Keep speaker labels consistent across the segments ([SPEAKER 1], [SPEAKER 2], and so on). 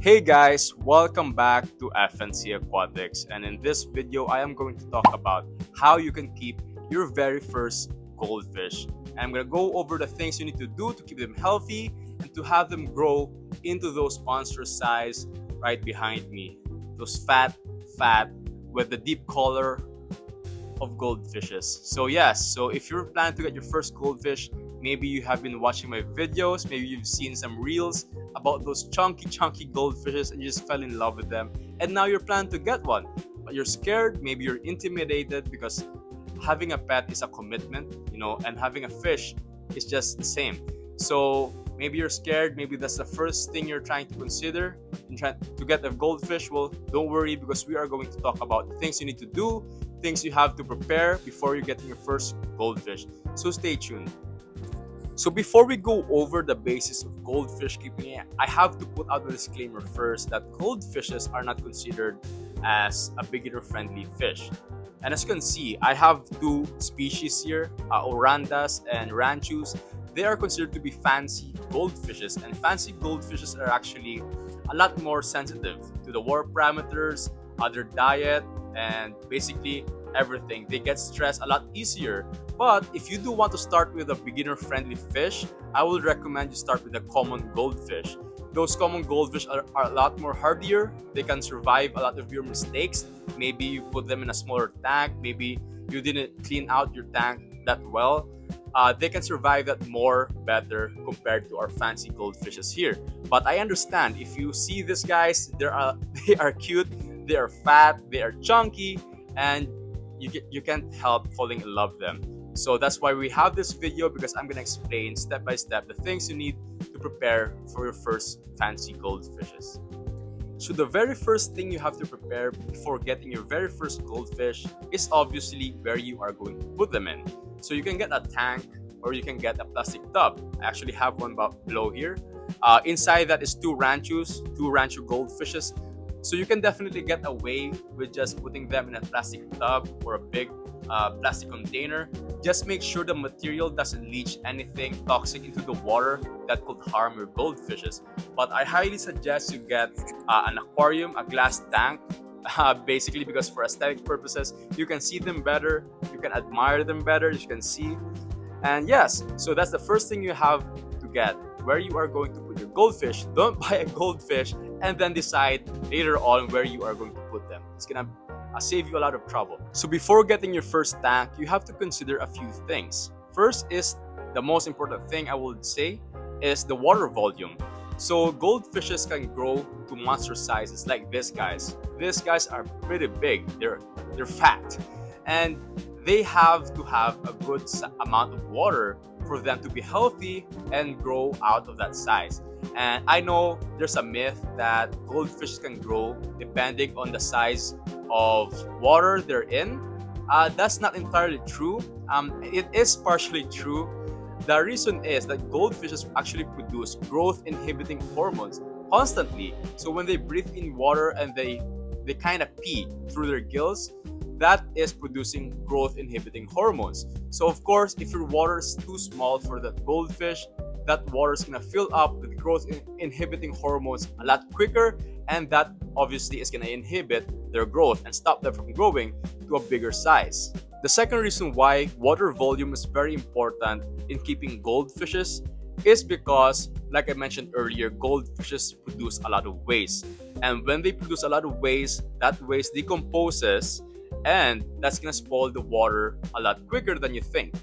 [SPEAKER 1] Hey guys, welcome back to FNC Aquatics, and in this video I am going to talk about how you can keep your very first goldfish. And I'm going to go over the things you need to do to keep them healthy and to have them grow into those monster size right behind me. Those fat with the deep color of goldfishes. So if you're planning to get your first goldfish, maybe you have been watching my videos, maybe you've seen some reels about those chunky goldfishes and you just fell in love with them, and now you're planning to get one, but you're scared, maybe you're intimidated because having a pet is a commitment, and having a fish is just the same. So maybe you're scared, maybe that's the first thing you're trying to consider in trying to get a goldfish. Well, don't worry, because we are going to talk about the things you need to do, things you have to prepare before you're getting your first goldfish. So stay tuned. So before we go over the basis of goldfish keeping, I have to put out a disclaimer first that goldfishes are not considered as a beginner-friendly fish. And as you can see, I have two species here, Orandas and Ranchus. They are considered to be fancy goldfishes, and fancy goldfishes are actually a lot more sensitive to the water parameters, other diet, and basically everything. They get stressed a lot easier. But if you do want to start with a beginner-friendly fish, I would recommend you start with a common goldfish. Those common goldfish are a lot more hardier. They can survive a lot of your mistakes. Maybe you put them in a smaller tank. Maybe you didn't clean out your tank that well. They can survive that more better compared to our fancy goldfishes here. But I understand if you see these guys, they are cute, they are fat, they are chunky, and you can't help falling in love with them. So that's why we have this video, because I'm gonna explain step by step the things you need to prepare for your first fancy goldfishes. So the very first thing you have to prepare before getting your very first goldfish is obviously where you are going to put them in. So you can get a tank or you can get a plastic tub. I actually have one below here. Inside that is two Rancho goldfishes. So you can definitely get away with just putting them in a plastic tub or a big plastic container. Just make sure the material doesn't leach anything toxic into the water that could harm your goldfishes. But I highly suggest you get an aquarium, a glass tank, basically because for aesthetic purposes, you can see them better, you can admire them better, you can see. And yes, so that's the first thing you have to get, where you are going to put your goldfish. Don't buy a goldfish and then decide later on where you are going to put them. It's gonna save you a lot of trouble. So before getting your first tank, you have to consider a few things. First is the most important thing I would say is the water volume. So goldfishes can grow to monster sizes like these guys. These guys are pretty big. They're fat, and they have to have a good amount of water for them to be healthy and grow out of that size. And I know there's a myth that goldfish can grow depending on the size of water they're in. That's not entirely true. It is partially true. The reason is that goldfishes actually produce growth inhibiting hormones constantly. So when they breathe in water and they kind of pee through their gills, that is producing growth inhibiting hormones. So of course, if your water is too small for that goldfish, that water is going to fill up with growth inhibiting hormones a lot quicker, and that obviously is going to inhibit their growth and stop them from growing to a bigger size. The second reason why water volume is very important in keeping goldfishes is because, like I mentioned earlier, goldfishes produce a lot of waste. And when they produce a lot of waste, that waste decomposes, and that's gonna spoil the water a lot quicker than you think.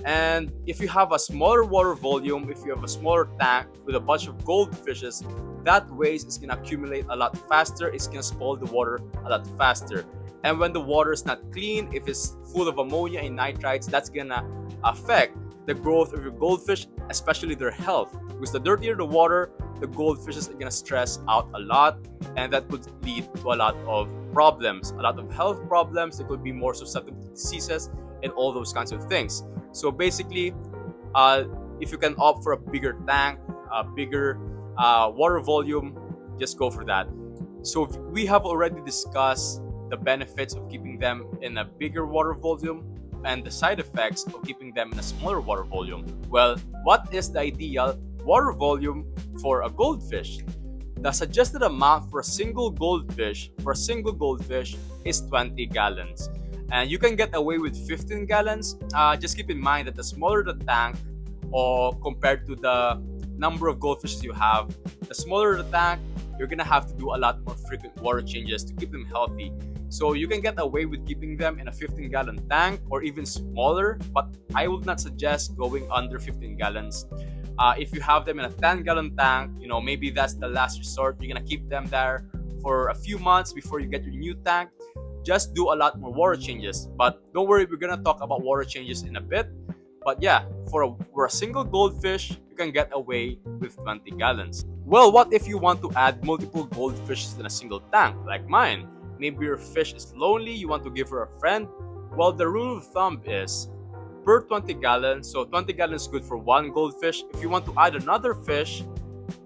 [SPEAKER 1] And if you have a smaller water volume, if you have a smaller tank with a bunch of goldfishes, that waste is gonna accumulate a lot faster. It's gonna spoil the water a lot faster. And when the water is not clean, if it's full of ammonia and nitrites, that's gonna affect the growth of your goldfish, especially their health. Because the dirtier the water, the goldfishes are gonna stress out a lot, and that could lead to a lot of problems, a lot of health problems. They could be more susceptible to diseases and all those kinds of things. So basically, if you can opt for a bigger tank, a bigger water volume, just go for that. So we have already discussed the benefits of keeping them in a bigger water volume and the side effects of keeping them in a smaller water volume. Well, what is the ideal water volume for a goldfish? The suggested amount for a single goldfish is 20 gallons. And you can get away with 15 gallons. Just keep in mind that the smaller the tank, or compared to the number of goldfishes you have, the smaller the tank, you're gonna have to do a lot more frequent water changes to keep them healthy. So you can get away with keeping them in a 15-gallon tank or even smaller, but I would not suggest going under 15 gallons. If you have them in a 10-gallon tank, maybe that's the last resort. You're gonna keep them there for a few months before you get your new tank. Just do a lot more water changes. But don't worry, we're gonna talk about water changes in a bit. But yeah, for a single goldfish, you can get away with 20 gallons. Well, what if you want to add multiple goldfishes in a single tank, like mine? Maybe your fish is lonely, you want to give her a friend? Well, the rule of thumb is per 20 gallons, so 20 gallons is good for one goldfish. If you want to add another fish,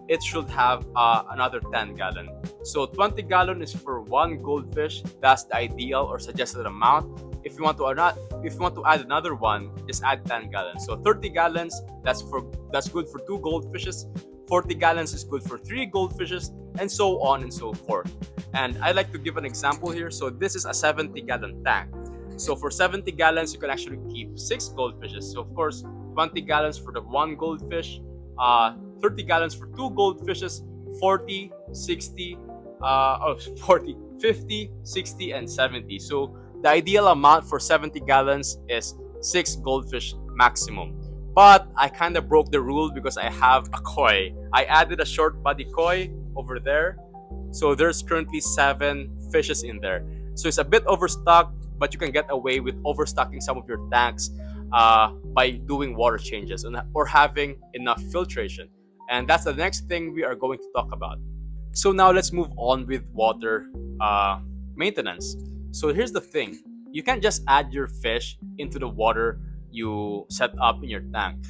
[SPEAKER 1] it should have another 10 gallon. So 20 gallon is for one goldfish. That's the ideal or suggested amount. If you want to add another one, just add 10 gallons. So 30 gallons, that's good for two goldfishes. 40 gallons is good for three goldfishes, and so on and so forth. And I like to give an example here. So this is a 70-gallon tank. So for 70 gallons, you can actually keep 6 goldfishes. So of course, 20 gallons for the one goldfish, 30 gallons for two goldfishes, 40, 60, 50, 60, and 70. So the ideal amount for 70 gallons is 6 goldfish maximum. But I kind of broke the rule because I have a koi. I added a short body koi over there. So there's currently 7 fishes in there. So it's a bit overstocked, but you can get away with overstocking some of your tanks by doing water changes or having enough filtration. And that's the next thing we are going to talk about. So now let's move on with water maintenance. So here's the thing. You can't just add your fish into the water you set up in your tank.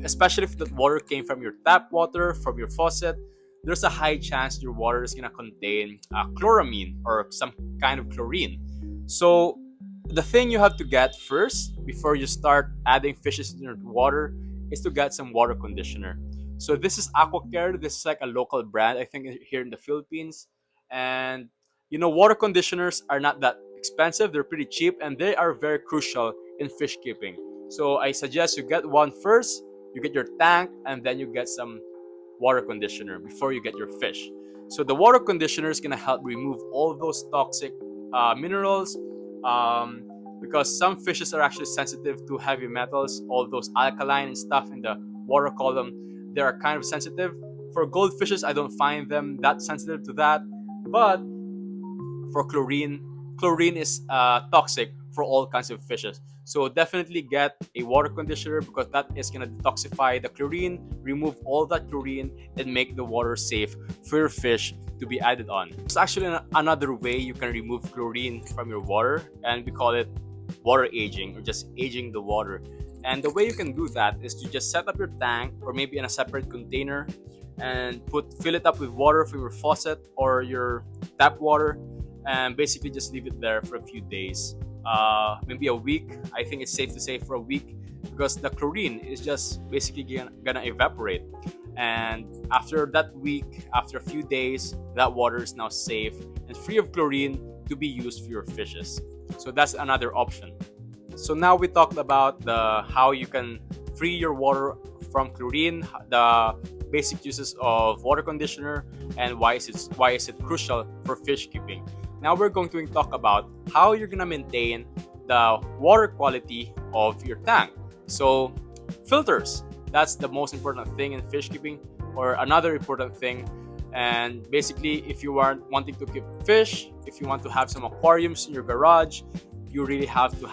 [SPEAKER 1] Especially if the water came from your tap water, from your faucet, there's a high chance your water is going to contain chloramine or some kind of chlorine. So the thing you have to get first before you start adding fishes in your water is to get some water conditioner. So this is Aquacare. This is like a local brand, I think, here in the Philippines. And water conditioners are not that expensive. They're pretty cheap, and they are very crucial in fish keeping. So I suggest you get one first. You get your tank, and then you get some water conditioner before you get your fish. So the water conditioner is gonna help remove all those toxic minerals, because some fishes are actually sensitive to heavy metals, all those alkaline and stuff in the water column. They are kind of sensitive. For goldfishes, I don't find them that sensitive to that. But for chlorine is toxic for all kinds of fishes. So definitely get a water conditioner because that is going to detoxify the chlorine, remove all that chlorine, and make the water safe for your fish to be added on. There's actually another way you can remove chlorine from your water, and we call it water aging, or just aging the water. And the way you can do that is to just set up your tank, or maybe in a separate container, and fill it up with water from your faucet or your tap water, and basically just leave it there for a few days, maybe a week. I think it's safe to say for a week, because the chlorine is just basically gonna evaporate. And after that week, after a few days, that water is now safe and free of chlorine to be used for your fishes. So that's another option. So now we talked about how you can free your water from chlorine, the basic uses of water conditioner, and why is it crucial for fish keeping. Now we're going to talk about how you're gonna maintain the water quality of your tank. So filters, that's the most important thing in fish keeping, or another important thing. And basically, if you are wanting to keep fish, if you want to have some aquariums in your garage, you really have to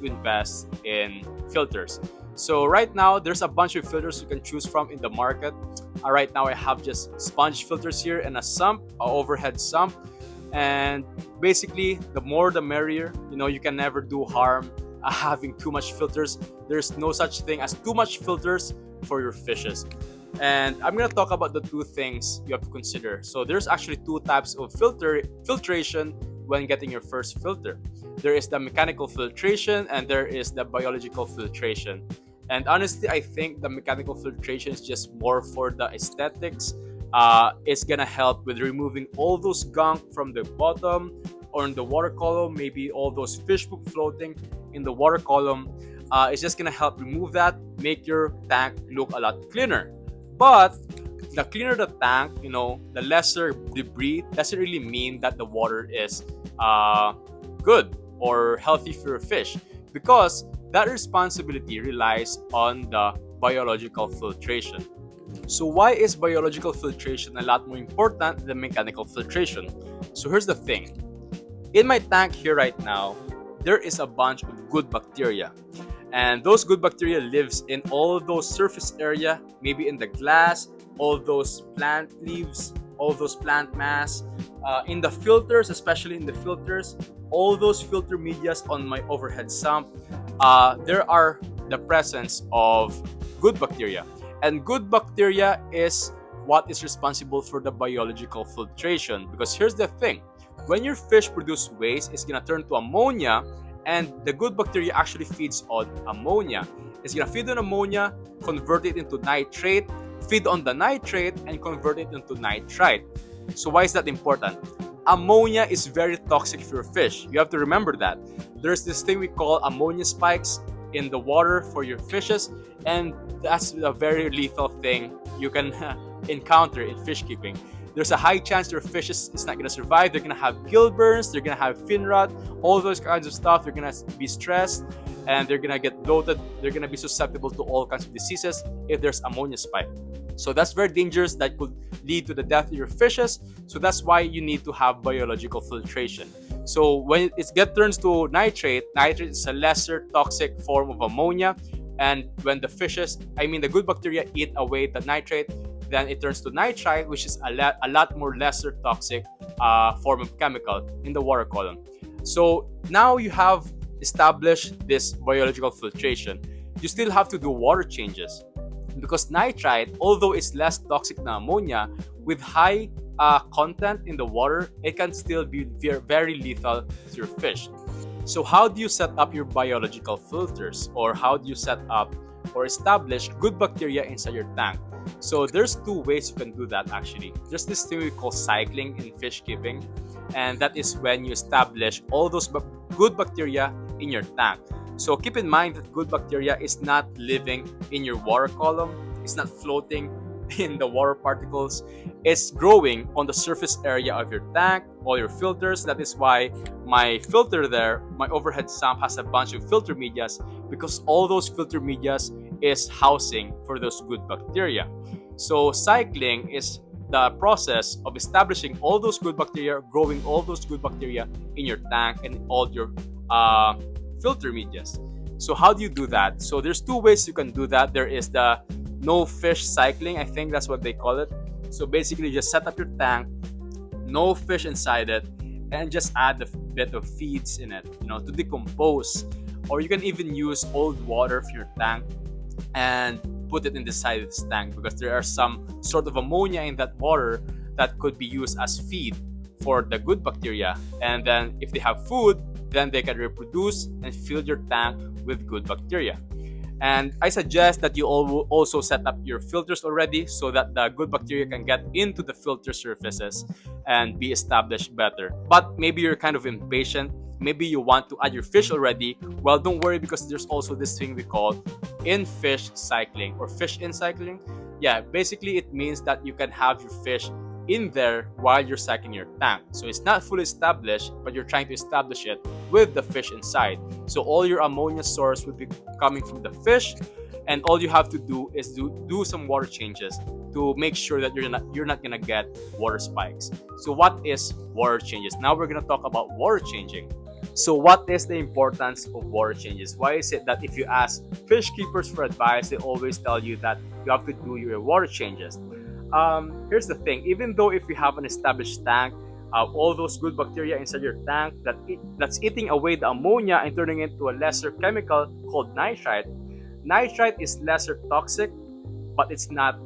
[SPEAKER 1] invest in filters. So right now, there's a bunch of filters you can choose from in the market. Right now, I have just sponge filters here and a sump, an overhead sump. And basically, the more the merrier. You can never do harm having too much filters. There's no such thing as too much filters for your fishes. And I'm gonna talk about the two things you have to consider. So there's actually two types of filtration when getting your first filter. There is the mechanical filtration and there is the biological filtration. And honestly, I think the mechanical filtration is just more for the aesthetics, It's gonna help with removing all those gunk from the bottom or in the water column, maybe all those fish poop floating in the water column. It's just gonna help remove that, make your tank look a lot cleaner. But the cleaner the tank, the lesser debris doesn't really mean that the water is good or healthy for your fish, because that responsibility relies on the biological filtration. So why is biological filtration a lot more important than mechanical filtration? So here's the thing. In my tank here right now, there is a bunch of good bacteria. And those good bacteria lives in all those surface area, maybe in the glass, all those plant leaves, all those plant mass, in the filters, especially in the filters, all those filter medias on my overhead sump. There are the presence of good bacteria. And good bacteria is what is responsible for the biological filtration. Because here's the thing. When your fish produce waste, it's gonna turn to ammonia, and the good bacteria actually feeds on ammonia. It's gonna feed on ammonia, convert it into nitrate, feed on the nitrate, and convert it into nitrite. So why is that important? Ammonia is very toxic for your fish. You have to remember that. There's this thing we call ammonia spikes in the water for your fishes, and that's a very lethal thing you can encounter in fish keeping. There's a high chance your fish is not going to survive. They're going to have gill burns, they're going to have fin rot, all those kinds of stuff. They're going to be stressed, and they're going to get bloated. They're going to be susceptible to all kinds of diseases if there's ammonia spike. So that's very dangerous. That could lead to the death of your fishes. So that's why you need to have biological filtration. So when it turns to nitrate, nitrate is a lesser toxic form of ammonia. And when the good bacteria eat away the nitrate, then it turns to nitrite, which is a lot more lesser toxic form of chemical in the water column. So now you have established this biological filtration. You still have to do water changes, because nitrite, although it's less toxic than ammonia, with high content in the water, it can still be very lethal to your fish. So how do you set up your biological filters, or how do you set up or establish good bacteria inside your tank? So there's two ways you can do that actually. There's this thing we call cycling in fish keeping, and that is when you establish all those good bacteria in your tank. So keep in mind that good bacteria is not living in your water column. It's not floating in the water particles. It's growing on the surface area of your tank, all your filters. That is why my filter there, my overhead sump, has a bunch of filter medias, because all those filter medias is housing for those good bacteria. So cycling is the process of establishing all those good bacteria, growing all those good bacteria in your tank and all your filter medias. So how do you do that? So there's two ways you can do that. There is the no fish cycling, I think that's what they call it. So basically, you just set up your tank, no fish inside it, and just add a bit of feeds in it, to decompose. Or you can even use old water from your tank and put it in the side of this tank, because there are some sort of ammonia in that water that could be used as feed for the good bacteria. And then if they have food, then they can reproduce and fill your tank with good bacteria. And I suggest that you also set up your filters already, so that the good bacteria can get into the filter surfaces and be established better. But maybe you're kind of impatient. Maybe you want to add your fish already. Well, don't worry, because there's also this thing we call in-fish cycling or fish-in cycling. Yeah, basically it means that you can have your fish in there while you're cycling your tank. So it's not fully established, but you're trying to establish it with the fish inside. So all your ammonia source will be coming from the fish, and all you have to do is do some water changes to make sure that you're not gonna get water spikes. So what is water changes? Now we're gonna talk about water changing. So what is the importance of water changes? Why is it that if you ask fish keepers for advice, they always tell you that you have to do your water changes? Here's the thing. Even though if you have an established tank, all those good bacteria inside your tank that's eating away the ammonia and turning it into a lesser chemical called nitrite. Nitrite is lesser toxic, but it's not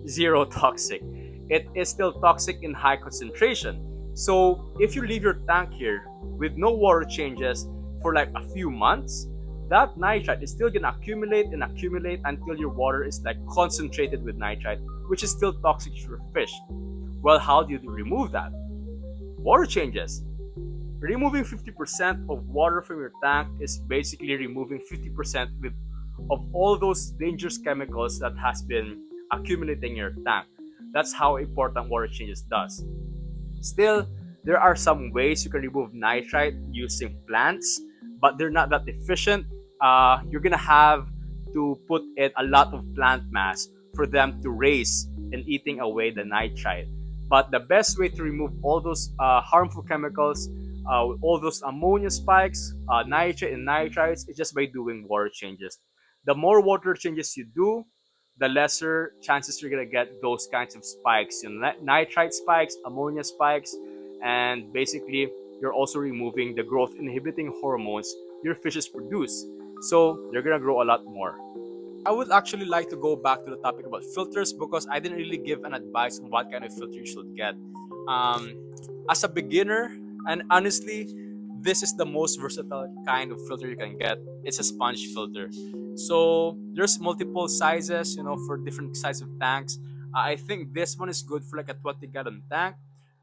[SPEAKER 1] zero toxic. It is still toxic in high concentration. So if you leave your tank here with no water changes for like a few months, that nitrite is still gonna accumulate and accumulate until your water is like concentrated with nitrite which is still toxic to your fish. Well, how do you remove that? Water changes. Removing 50% of water from your tank is basically removing 50% of all those dangerous chemicals that has been accumulating in your tank. That's how important water changes does. Still, there are some ways you can remove nitrite using plants, but they're not that efficient. You're gonna have to put in a lot of plant mass for them to raise in eating away the nitrite. But the best way to remove all those harmful chemicals, all those ammonia spikes, nitrate and nitrites, is just by doing water changes. The more water changes you do, the lesser chances you're gonna get those kinds of spikes, nitrite spikes, ammonia spikes, and basically you're also removing the growth inhibiting hormones your fishes produce. So they're gonna grow a lot more. I would actually like to go back to the topic about filters because I didn't really give an advice on what kind of filter you should get. As a beginner, and honestly, this is the most versatile kind of filter you can get. It's a sponge filter. So there's multiple sizes, for different size of tanks. I think this one is good for like a 20-gallon tank,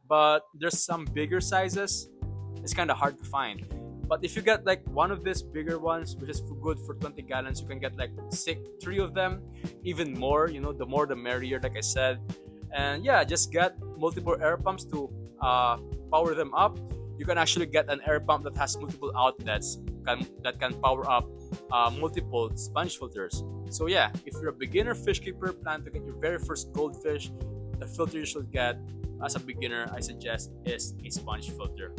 [SPEAKER 1] but there's some bigger sizes. It's kind of hard to find. But if you get like one of these bigger ones, which is good for 20 gallons, you can get like three of them, even more. The more the merrier, like I said. And yeah, just get multiple air pumps to power them up. You can actually get an air pump that has multiple outlets that can power up multiple sponge filters. So yeah, if you're a beginner fish keeper, plan to get your very first goldfish, the filter you should get as a beginner, I suggest, is a sponge filter.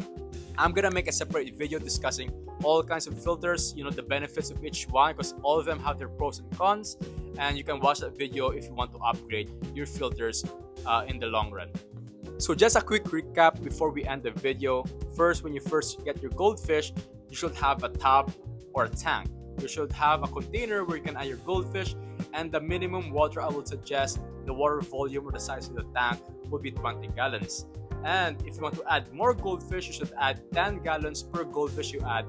[SPEAKER 1] I'm gonna make a separate video discussing all kinds of filters, the benefits of each one, because all of them have their pros and cons, and you can watch that video if you want to upgrade your filters in the long run. So just a quick recap before we end the video. First, when you first get your goldfish, you should have a tub or a tank. You should have a container where you can add your goldfish, and the minimum water I would suggest, the water volume or the size of the tank, would be 20 gallons. And if you want to add more goldfish, you should add 10 gallons per goldfish you add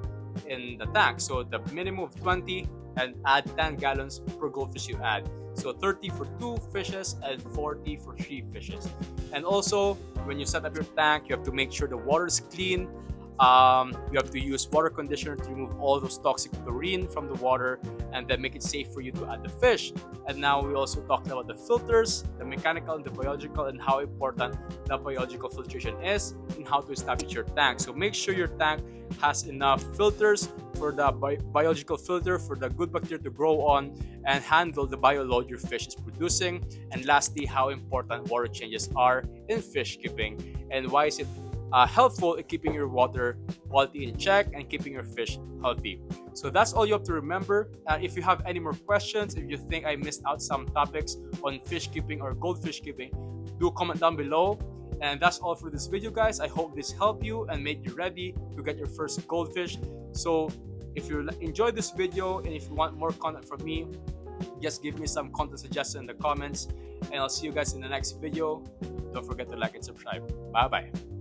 [SPEAKER 1] in the tank. So the minimum of 20 and add 10 gallons per goldfish you add. So 30 for 2 fishes and 40 for 3 fishes. And also, when you set up your tank, you have to make sure the water is clean. You have to use water conditioner to remove all those toxic chlorine from the water and then make it safe for you to add the fish. And now we also talked about the filters, the mechanical and the biological, and how important the biological filtration is and how to establish your tank. So make sure your tank has enough filters for the biological filter for the good bacteria to grow on and handle the bioload your fish is producing. And lastly, how important water changes are in fish keeping and why is it helpful in keeping your water quality in check and keeping your fish healthy. So that's all you have to remember. If you have any more questions, if you think I missed out some topics on fish keeping or goldfish keeping, do comment down below. And that's all for this video, guys. I hope this helped you and made you ready to get your first goldfish. So if you enjoyed this video and if you want more content from me, just give me some content suggestions in the comments, and I'll see you guys in the next video. Don't forget to like and subscribe. Bye bye.